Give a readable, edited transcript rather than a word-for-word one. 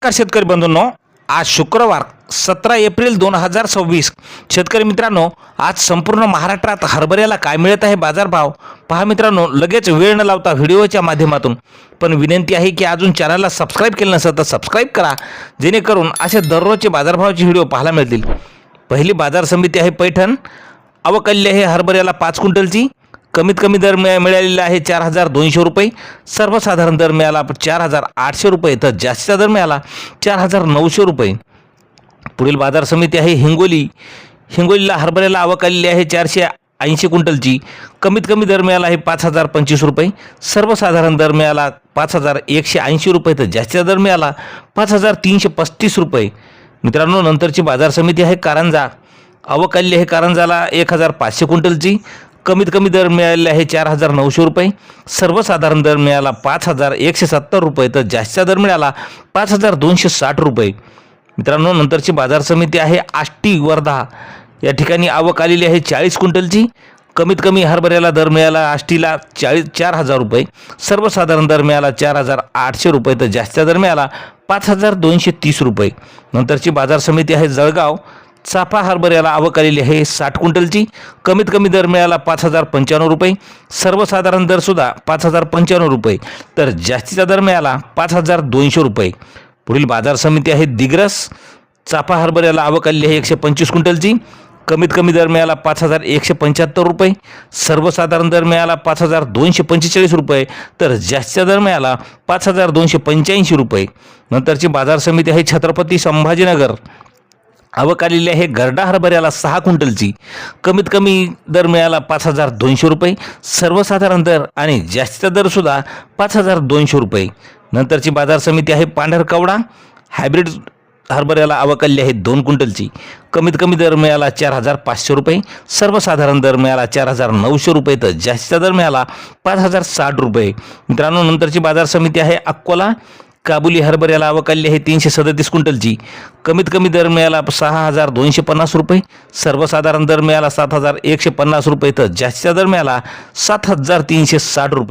नमस्कार शेतकरी बंधूंनो, आज शुक्रवार 17 एप्रिल 2026. शेतकरी मित्रांनो, आज संपूर्ण महाराष्ट्रात हरभऱ्याला काय मिळत आहे बाजारभाव पहा मित्रांनो. लगेच वेळ न लावता व्हिडिओच्या माध्यमातून पण विनंती आहे की अजून चॅनलला सबस्क्राईब केलं नसेल तर सबस्क्राईब करा, जेणेकरून असे दररोजचे बाजारभावाचे व्हिडिओ पाहायला मिळतील. पहिली बाजार समिती आहे पैठण. अवकल्य हे हरभऱ्याला 5 क्विंटलची. कमीत कमी दर मिळालेला आहे 4200 रुपये. सर्वसाधारण दर मिळाला 4800 रुपये, तर जास्तीचा दर मिळाला 4900 रुपये. पुढील बाजार समिती आहे हिंगोली. हिंगोलीला हरभऱ्याला आवक आलेली आहे 480 क्विंटलची. कमीत कमी दर मिळाला आहे 5025 रुपये. सर्वसाधारण दर मिळाला 5180 रुपये, तर जास्तीचा दर मिळाला 5335 रुपये. मित्रांनो, नंतरची बाजार समिती आहे कारंजा. अवकल्य हे कारंजाला 1500 क्विंटलची. कमीत कमी दर मिळालेला आहे 4900 रुपये. सर्वसाधारण दर मिळाला 5170 रुपये, तर जास्तीचा दर मिळाला 5260 रुपये. मित्रांनो, नंतरची बाजार समिती आहे आष्टी वर्धा. या ठिकाणी आवक आलेली आहे 40 क्विंटलची. कमीत कमी हरभऱ्याला दर मिळाला आष्टीला 4000 रुपये. सर्वसाधारण दर मिळाला 4800 रुपये, तर जास्तीचा दर मिळाला 5230 रुपये. नंतरची बाजार समिती आहे जळगाव. चाफा हरभऱ्याला आवक आलेली आहे 60 क्विंटलची. कमीत कमी दर मिळाला 5095 रुपये. सर्वसाधारण दरसुद्धा 5095 रुपये, तर जास्तीचा दर मिळाला 5200 रुपये. पुढील बाजार समिती आहे दिग्रस. चाफा हरभऱ्याला आवक आलेली आहे 125 क्विंटलची. कमीत कमी दर मिळाला 5175 रुपये. सर्वसाधारण दर मिळाला 5245 रुपये, तर जास्तीचा दर मिळाला 5285 रुपये. नंतरची बाजार समिती आहे छत्रपती संभाजीनगर. आवक आलेली आहे गरडा हरभऱ्याला 6 क्विंटलची. कमीत कमी दर मिळाला 5200 रुपये. सर्वसाधारण दर आणि जास्तीचा दरसुद्धा 5200 रुपये. नंतरची बाजार समिती आहे पांढरकवडा. हायब्रिड हरभऱ्याला आवक आलेली आहे 2 क्विंटलची. कमीत कमी दर मिळाला 4500 रुपये. सर्वसाधारण दर मिळाला 4900 रुपये, तर जास्तीचा दर मिळाला 5060 रुपये. मित्रांनो, नंतरची बाजार समिती आहे अकोला. काबुली हरभऱ्याला आवक आलेली आहे 337 क्विंटलची. कमीत कमी दर मिळाला 6250 रुपये. सर्वसाधारण दर मिळाला 7150 रुपये, तर जास्तीचा दर मिळाला 7360 रुपये.